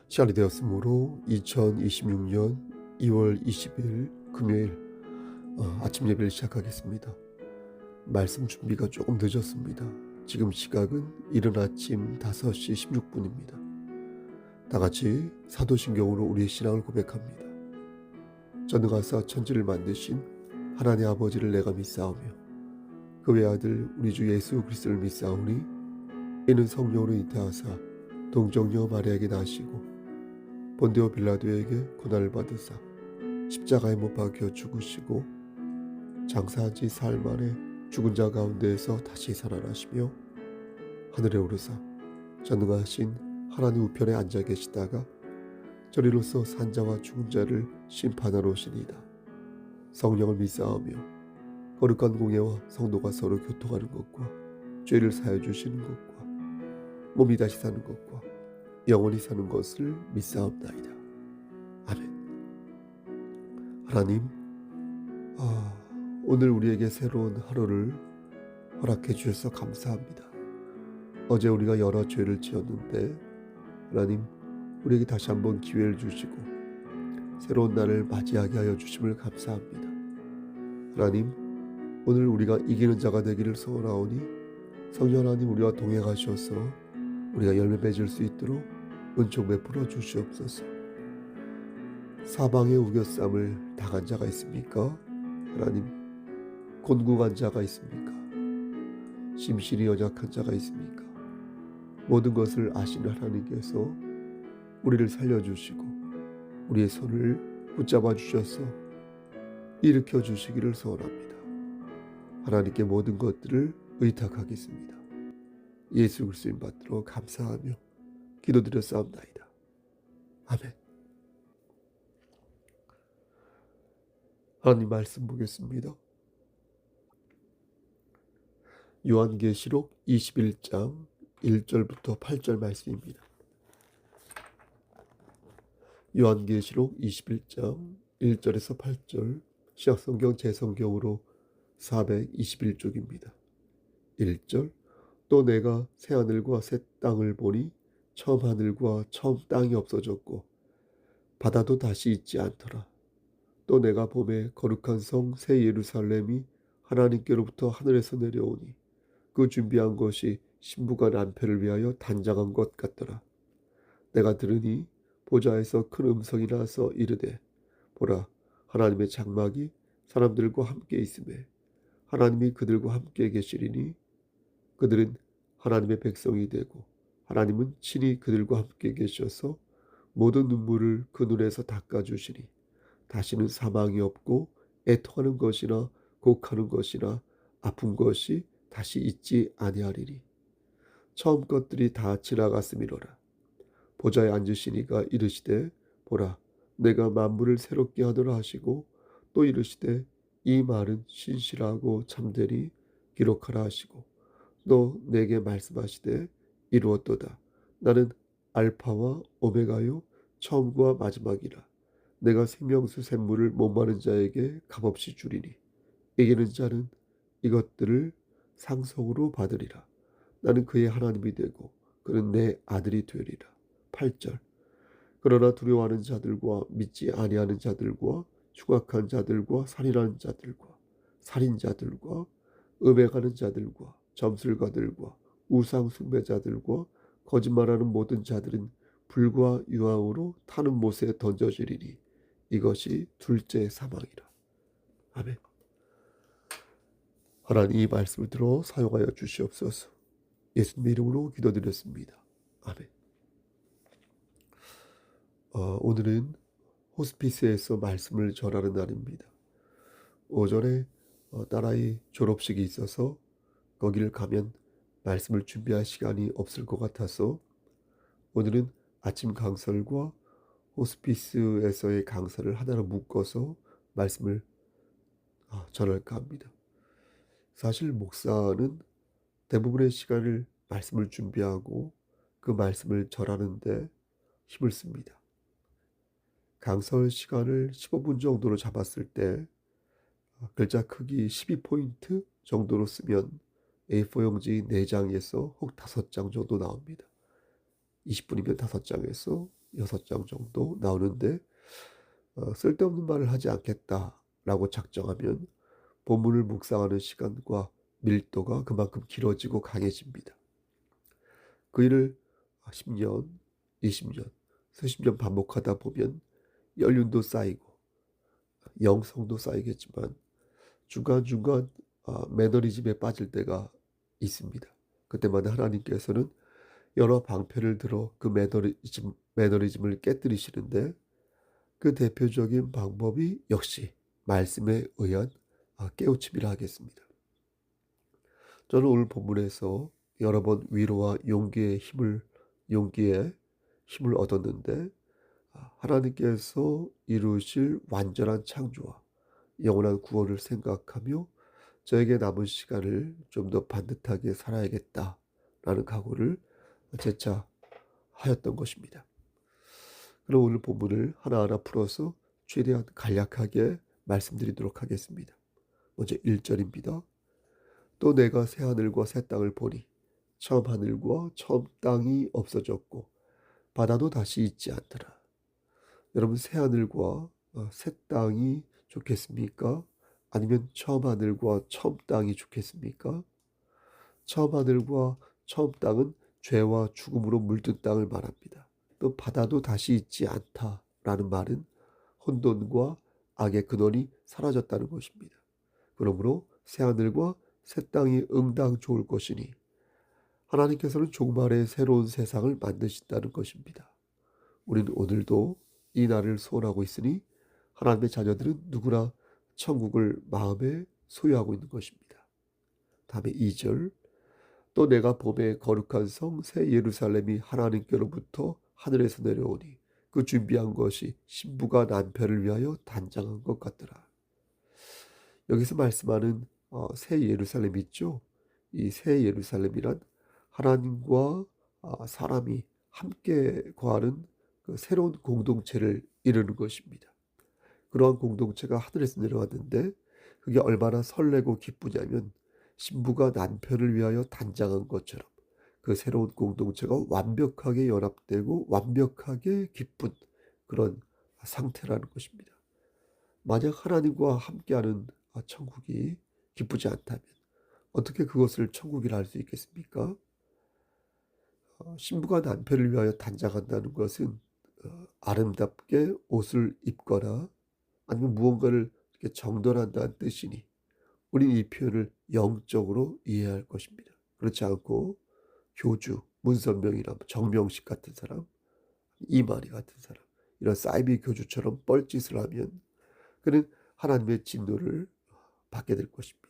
시간이 되었으므로 2026년 2월 20일 금요일 아침 예배를 시작하겠습니다. 말씀 준비가 조금 늦었습니다. 지금 시각은 이른 아침 5시 16분입니다. 다 같이 사도신경으로 우리의 신앙을 고백합니다. 전능하사 천지를 만드신 하나님 아버지를 내가 믿사오며 그 외아들 우리 주 예수 그리스도를 믿사오니 이는 성령으로 잉태하사 동정녀 마리아에게 나시고 본디오 빌라도에게 고난을 받으사 십자가에 못 박혀 죽으시고 장사한 지 사흘 만에 죽은 자 가운데에서 다시 살아나시며 하늘에 오르사 전능하신 하나님 우편에 앉아 계시다가 저리로서 산자와 죽은 자를 심판하러 오시니이다. 성령을 믿사오며 거룩한 공예와 성도가 서로 교통하는 것과 죄를 사하여 주시는 것과 몸이 다시 사는 것과 영원히 사는 것을 믿사옵나이다. 아멘. 하나님, 오늘 우리에게 새로운 하루를 허락해 주셔서 감사합니다. 어제 우리가 여러 죄를 지었는데 하나님, 우리에게 다시 한번 기회를 주시고 새로운 날을 맞이하게 하여 주심을 감사합니다. 하나님, 오늘 우리가 이기는 자가 되기를 소원하오니 성령 하나님 우리와 동행하셔서 우리가 열매 맺을 수 있도록 은총 베풀어 주시옵소서. 사방에 우겨쌈을 당한 자가 있습니까? 하나님, 곤궁한 자가 있습니까? 심신이 연약한 자가 있습니까? 모든 것을 아시는 하나님께서 우리를 살려주시고 우리의 손을 붙잡아 주셔서 일으켜 주시기를 소원합니다. 하나님께 모든 것들을 의탁하겠습니다. 예수 그리스도인 받들어 감사하며 기도드렸사옵나이다. 아멘. 하나님 말씀 보겠습니다. 요한계시록 21장 1절부터 8절 말씀입니다. 요한계시록 21장 1절에서 8절 신약성경 제성경으로 421쪽입니다. 1절 또 내가 새 하늘과 새 땅을 보니 처음 하늘과 처음 땅이 없어졌고 바다도 다시 있지 않더라. 또 내가 보매 거룩한 성 새 예루살렘이 하나님께로부터 하늘에서 내려오니 그 준비한 것이 신부가 남편을 위하여 단장한 것 같더라. 내가 들으니 보좌에서 큰 음성이 나서 이르되 보라 하나님의 장막이 사람들과 함께 있으매 하나님이 그들과 함께 계시리니 그들은 하나님의 백성이 되고 하나님은 친히 그들과 함께 계셔서 모든 눈물을 그 눈에서 닦아주시니 다시는 사망이 없고 애통하는 것이나 곡하는 것이나 아픈 것이 다시 있지 아니하리니 처음 것들이 다 지나갔음이로라. 보좌에 앉으시니가 이르시되 보라 내가 만물을 새롭게 하노라 하시고 또 이르시되 이 말은 신실하고 참되니 기록하라 하시고 또 내게 말씀하시되 이루었도다. 나는 알파와 오메가요 처음과 마지막이라. 내가 생명수 샘물을 목마른 자에게 값없이 주리니 이기는 자는 이것들을 상속으로 받으리라. 나는 그의 하나님이 되고 그는 내 아들이 되리라. 8절 그러나 두려워하는 자들과 믿지 아니하는 자들과 흉악한 자들과 살인하는 자들과 살인자들과 음행하는 자들과 점술가들과 우상 숭배자들과 거짓말하는 모든 자들은 불과 유황으로 타는 못에 던져지리니 이것이 둘째 사망이라. 아멘. 하나님 이 말씀을 들어 사용하여 주시옵소서. 예수님 이름으로 기도드렸습니다. 아멘. 오늘은 호스피스에서 말씀을 전하는 날입니다. 오전에 딸아이 졸업식이 있어서 거기를 가면 말씀을 준비할 시간이 없을 것 같아서 오늘은 아침 강설과 호스피스에서의 강설을 하나로 묶어서 말씀을 전할까 합니다. 사실 목사는 대부분의 시간을 말씀을 준비하고 그 말씀을 전하는데 힘을 씁니다. 강설 시간을 15분 정도로 잡았을 때 글자 크기 12포인트 정도로 쓰면 A4 용지 4장에서 혹 5장 정도 나옵니다. 20분이면 5장에서 6장 정도 나오는데 쓸데없는 말을 하지 않겠다라고 작정하면 본문을 묵상하는 시간과 밀도가 그만큼 길어지고 강해집니다. 그 일을 10년, 20년, 수십 년 반복하다 보면 연륜도 쌓이고 영성도 쌓이겠지만 중간중간 매너리즘에 빠질 때가 있습니다. 그때마다 하나님께서는 여러 방편을 들어 그 매너리즘을 깨뜨리시는데 그 대표적인 방법이 역시 말씀에 의한 깨우침이라 하겠습니다. 저는 오늘 본문에서 여러 번 위로와 용기에 힘을 얻었는데 하나님께서 이루실 완전한 창조와 영원한 구원을 생각하며 저에게 남은 시간을 좀 더 반듯하게 살아야겠다라는 각오를 재차 하였던 것입니다. 그럼 오늘 본문을 하나하나 풀어서 최대한 간략하게 말씀드리도록 하겠습니다. 먼저 1절입니다. 또 내가 새 하늘과 새 땅을 보니 처음 하늘과 처음 땅이 없어졌고 바다도 다시 있지 않더라. 여러분, 새 하늘과 새 땅이 좋겠습니까? 아니면 처음 하늘과 처음 땅이 좋겠습니까? 처음 하늘과 처음 땅은 죄와 죽음으로 물든 땅을 말합니다. 또 바다도 다시 있지 않다라는 말은 혼돈과 악의 근원이 사라졌다는 것입니다. 그러므로 새 하늘과 새 땅이 응당 좋을 것이니 하나님께서는 종말의 새로운 세상을 만드신다는 것입니다. 우리는 오늘도 이 날을 소원하고 있으니 하나님의 자녀들은 누구나 천국을 마음에 소유하고 있는 것입니다. 다음에 2절. 또 내가 봄에 거룩한 성 새 예루살렘이 하나님께로부터 하늘에서 내려오니 그 준비한 것이 신부가 남편을 위하여 단장한 것 같더라. 여기서 말씀하는 새 예루살렘 있죠. 이 새 예루살렘이란 하나님과 사람이 함께 거하는 그 새로운 공동체를 이루는 것입니다. 그러한 공동체가 하늘에서 내려왔는데 그게 얼마나 설레고 기쁘냐면 신부가 남편을 위하여 단장한 것처럼 그 새로운 공동체가 완벽하게 연합되고 완벽하게 기쁜 그런 상태라는 것입니다. 만약 하나님과 함께하는 천국이 기쁘지 않다면 어떻게 그것을 천국이라 할 수 있겠습니까? 신부가 남편을 위하여 단장한다는 것은 아름답게 옷을 입거나 아니면 무언가를 이렇게 정돈한다는 뜻이니 우리는 이 표현을 영적으로 이해할 것입니다. 그렇지 않고 교주, 문선명이나 정명식 같은 사람, 이만희 같은 사람, 이런 사이비 교주처럼 뻘짓을 하면 그는 하나님의 진노를 받게 될 것입니다.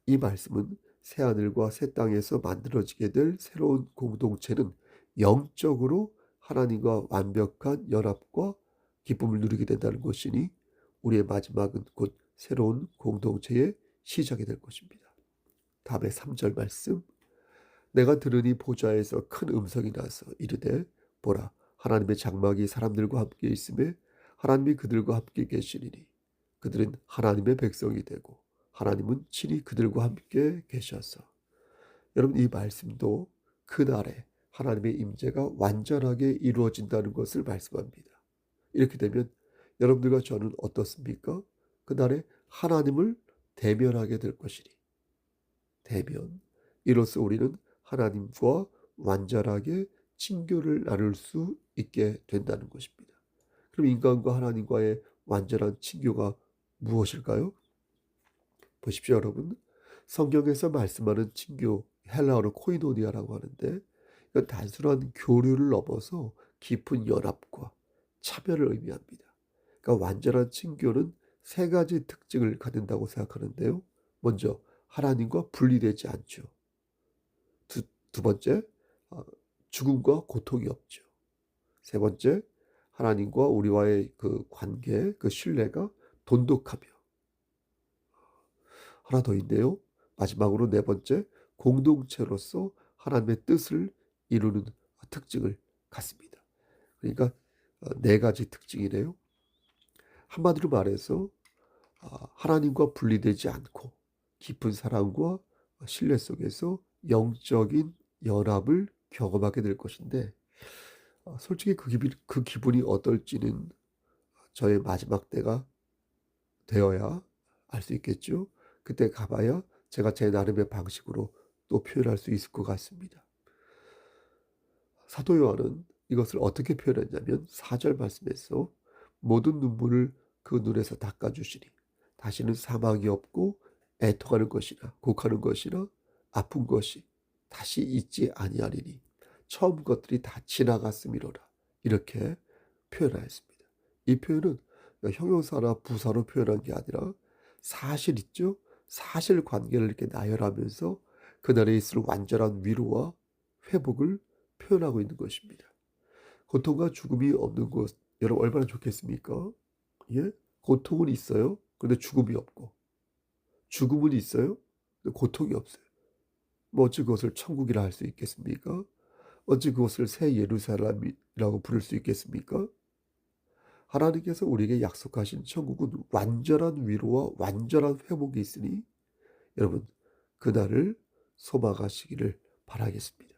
이 말씀은 새 하늘과 새 땅에서 만들어지게 될 새로운 공동체는 영적으로 하나님과 완벽한 연합과 기쁨을 누리게 된다는 것이니 우리의 마지막은 곧 새로운 공동체의 시작이 될 것입니다. 다음에 3절 말씀. 내가 들으니 보좌에서 큰 음성이 나서 이르되 보라, 하나님의 장막이 사람들과 함께 있음에 하나님이 그들과 함께 계시리니 그들은 하나님의 백성이 되고 하나님은 친히 그들과 함께 계셔서. 여러분, 이 말씀도 그날에 하나님의 임재가 완전하게 이루어진다는 것을 말씀합니다. 이렇게 되면 여러분들과 저는 어떻습니까? 그날에 하나님을 대면하게 될 것이니 대면. 이로써 우리는 하나님과 완전하게 친교를 나눌 수 있게 된다는 것입니다. 그럼 인간과 하나님과의 완전한 친교가 무엇일까요? 보십시오, 여러분. 성경에서 말씀하는 친교, 헬라어로 코이노니아라고 하는데 이건 단순한 교류를 넘어서 깊은 연합과 차별을 의미합니다. 그러니까 완전한 친교는 세 가지 특징을 갖는다고 생각하는데요. 먼저 하나님과 분리되지 않죠. 두 번째, 죽음과 고통이 없죠. 세 번째, 하나님과 우리와의 그 관계, 그 신뢰가 돈독하며. 하나 더 있네요. 마지막으로 네 번째, 공동체로서 하나님의 뜻을 이루는 특징을 갖습니다. 그러니까 네 가지 특징이네요. 한마디로 말해서 하나님과 분리되지 않고 깊은 사랑과 신뢰 속에서 영적인 연합을 경험하게 될 것인데 솔직히 그 기분이 어떨지는 저의 마지막 때가 되어야 알 수 있겠죠. 그때 가 봐야 제가 제 나름의 방식으로 또 표현할 수 있을 것 같습니다. 사도 요한은 이것을 어떻게 표현했냐면 4절 말씀에서 모든 눈물을 그 눈에서 닦아 주시니 다시는 사망이 없고 애통하는 것이나 곡하는 것이나 아픈 것이 다시 있지 아니하리니 처음 것들이 다 지나갔음이로라. 이렇게 표현하였습니다. 이 표현은 형용사나 부사로 표현한 게 아니라 사실 있죠. 사실 관계를 이렇게 나열하면서 그날에 있을 완전한 위로와 회복을 표현하고 있는 것입니다. 고통과 죽음이 없는 것, 여러분 얼마나 좋겠습니까? 예? 고통은 있어요. 그런데 죽음이 없고, 죽음은 있어요. 근데 고통이 없어요. 뭐 어찌 그것을 천국이라 할 수 있겠습니까? 어찌 그것을 새 예루살렘이라고 부를 수 있겠습니까? 하나님께서 우리에게 약속하신 천국은 완전한 위로와 완전한 회복이 있으니 여러분 그날을 소망하시기를 바라겠습니다.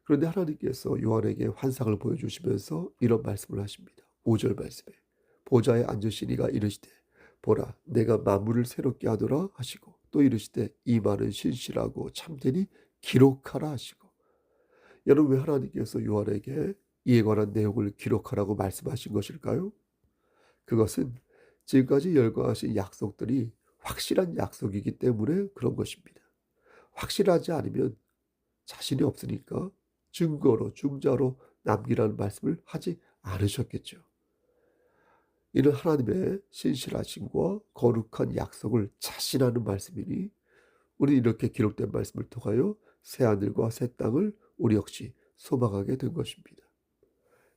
그런데 하나님께서 요한에게 환상을 보여주시면서 이런 말씀을 하십니다. 5절 말씀에 보좌에 앉으시니가 이르시되 보라 내가 만물을 새롭게 하노라 하시고 또 이르시되 이 말은 신실하고 참되니 기록하라 하시고 여러분 왜 하나님께서 요한에게 이에 관한 내용을 기록하라고 말씀하신 것일까요? 그것은 지금까지 열거하신 약속들이 확실한 약속이기 때문에 그런 것입니다. 확실하지 않으면 자신이 없으니까 증거로 중자로 남기라는 말씀을 하지 않으셨겠죠. 이는 하나님의 신실하심과 거룩한 약속을 자신하는 말씀이니 우리 이렇게 기록된 말씀을 통하여 새하늘과 새 땅을 우리 역시 소망하게 된 것입니다.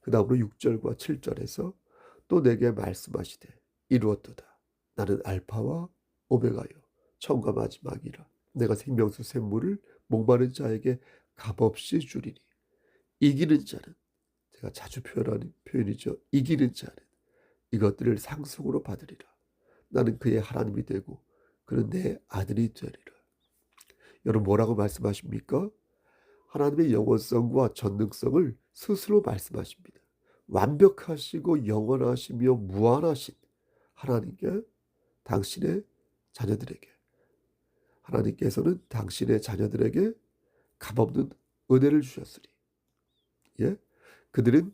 그 다음으로 6절과 7절에서 또 내게 말씀하시되 이루었도다. 나는 알파와 오메가요 처음과 마지막이라. 내가 생명수 샘물을 목마른 자에게 값없이 주리니 이기는 자는 제가 자주 표현하는 표현이죠. 이기는 자는 이것들을 상속으로 받으리라. 나는 그의 하나님이 되고 그는 내 아들이 되리라. 여러분 뭐라고 말씀하십니까? 하나님의 영원성과 전능성을 스스로 말씀하십니다. 완벽하시고 영원하시며 무한하신 하나님께 당신의 자녀들에게 하나님께서는 당신의 자녀들에게 값없는 은혜를 주셨으니 예? 그들은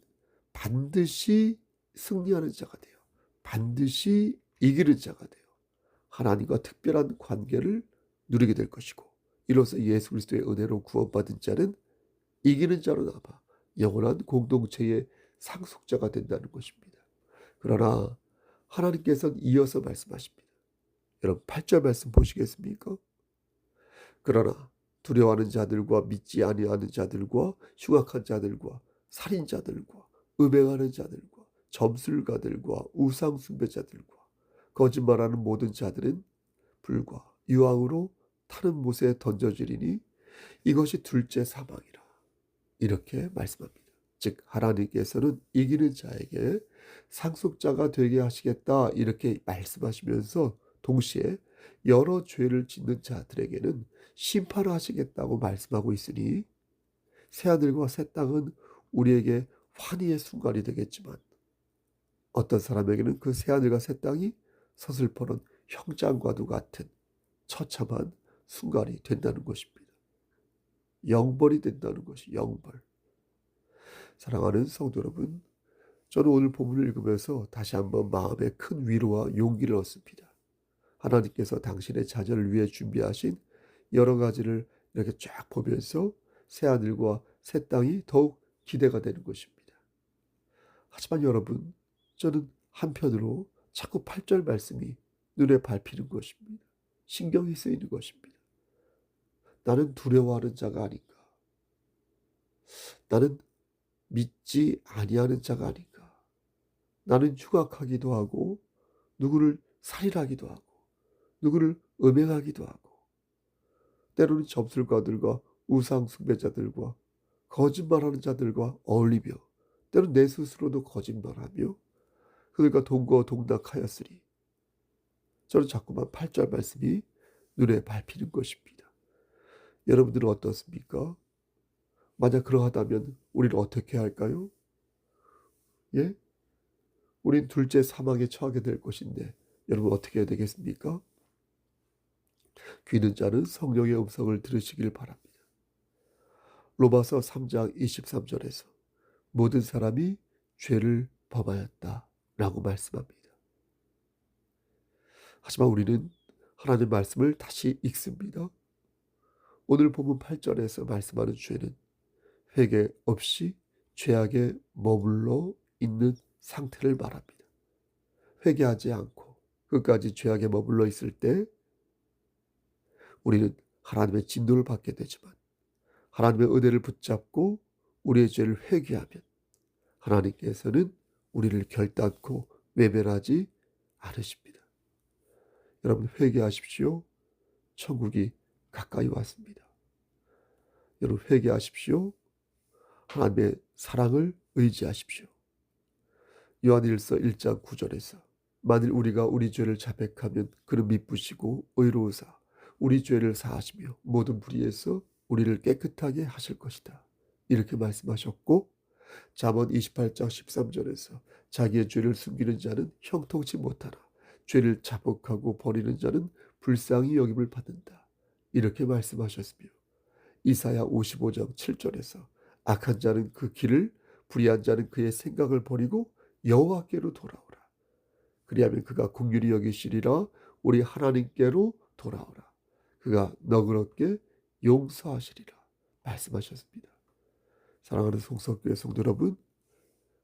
반드시 승리하는 자가 돼요. 반드시 이기는 자가 돼요. 하나님과 특별한 관계를 누리게 될 것이고 이로써 예수 그리스도의 은혜로 구원받은 자는 이기는 자로 남아 영원한 공동체의 상속자가 된다는 것입니다. 그러나 하나님께서는 이어서 말씀하십니다. 여러분 8절 말씀 보시겠습니까? 그러나 두려워하는 자들과 믿지 아니하는 자들과 흉악한 자들과 살인자들과 음행하는 자들과 점술가들과 우상 숭배자들과 거짓말하는 모든 자들은 불과 유황으로 타는 못에 던져지리니 이것이 둘째 사망이라. 이렇게 말씀합니다. 즉 하나님께서는 이기는 자에게 상속자가 되게 하시겠다 이렇게 말씀하시면서 동시에 여러 죄를 짓는 자들에게는 심판을 하시겠다고 말씀하고 있으니 새하늘과 새 땅은 우리에게 환희의 순간이 되겠지만 어떤 사람에게는 그 새하늘과 새 땅이 서슬퍼런 형장과도 같은 처참한 순간이 된다는 것입니다. 영벌이 된다는 것이 영벌. 사랑하는 성도 여러분, 저는 오늘 본문을 읽으면서 다시 한번 마음에 큰 위로와 용기를 얻습니다. 하나님께서 당신의 자녀를 위해 준비하신 여러 가지를 이렇게 쫙 보면서 새하늘과 새 땅이 더욱 기대가 되는 것입니다. 하지만 여러분, 저는 한편으로 자꾸 8절 말씀이 눈에 밟히는 것입니다. 신경이 쓰이는 것입니다. 나는 두려워하는 자가 아닌가? 나는 믿지 아니하는 자가 아닌가? 나는 흉악하기도 하고 누구를 살인하기도 하고 누구를 음행하기도 하고 때로는 점술가들과 우상 숭배자들과 거짓말하는 자들과 어울리며 때로는 내 스스로도 거짓말하며 그들과 동거동락하였으니 저는 자꾸만 8절 말씀이 눈에 밟히는 것입니다. 여러분들은 어떻습니까? 만약 그러하다면 우리는 어떻게 해야 할까요? 예? 우린 둘째 사망에 처하게 될 것인데 여러분 어떻게 해야 되겠습니까? 귀 있는 자는 성령의 음성을 들으시길 바랍니다. 로마서 3장 23절에서 모든 사람이 죄를 범하였다라고 말씀합니다. 하지만 우리는 하나님의 말씀을 다시 읽습니다. 오늘 본문 8절에서 말씀하는 죄는 회개 없이 죄악에 머물러 있는 상태를 말합니다. 회개하지 않고 끝까지 죄악에 머물러 있을 때 우리는 하나님의 진노를 받게 되지만 하나님의 은혜를 붙잡고 우리의 죄를 회개하면 하나님께서는 우리를 결단코 외면하지 않으십니다. 여러분 회개하십시오. 천국이 가까이 왔습니다. 여러분 회개하십시오. 하나님의 사랑을 의지하십시오. 요한일서 1장 9절에서 만일 우리가 우리 죄를 자백하면 그는 미쁘시고 의로우사 우리 죄를 사하시며 모든 불의에서 우리를 깨끗하게 하실 것이다. 이렇게 말씀하셨고 잠언 28장 13절에서 자기의 죄를 숨기는 자는 형통치 못하나 죄를 자복하고 버리는 자는 불쌍히 여김을 받는다. 이렇게 말씀하셨으며 이사야 55장 7절에서 악한 자는 그 길을 불의한 자는 그의 생각을 버리고 여호와께로 돌아오라. 그리하면 그가 긍휼히 여기시리라. 우리 하나님께로 돌아오라. 그가 너그럽게 용서하시리라 말씀하셨습니다. 사랑하는 송석교회 성도 여러분,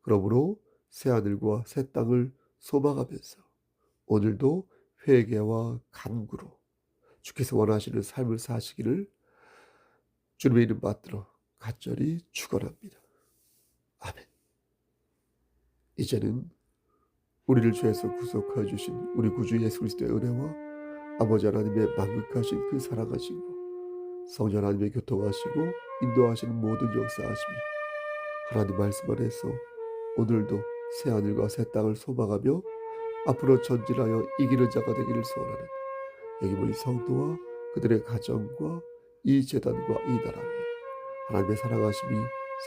그러므로 새하늘과 새 땅을 소망하면서 오늘도 회개와 간구로 주께서 원하시는 삶을 사시기를 주님의 이름 받들어 간절히 축원합니다. 아멘. 이제는 우리를 죄에서 구속하여 주신 우리 구주 예수 그리스도의 은혜와 아버지 하나님의 만극하신 그 사랑하시고 성령 하나님의 교통하시고 인도하시는 모든 역사하심이 하나님 말씀 안에서 오늘도 새하늘과 새 땅을 소망하며 앞으로 전진하여 이기는 자가 되기를 소원하는 여기 모인 성도와 그들의 가정과 이 제단과 이 나라 위에 하나님의 사랑하심이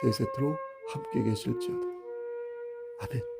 세세토록 함께 계실지어다. 아멘.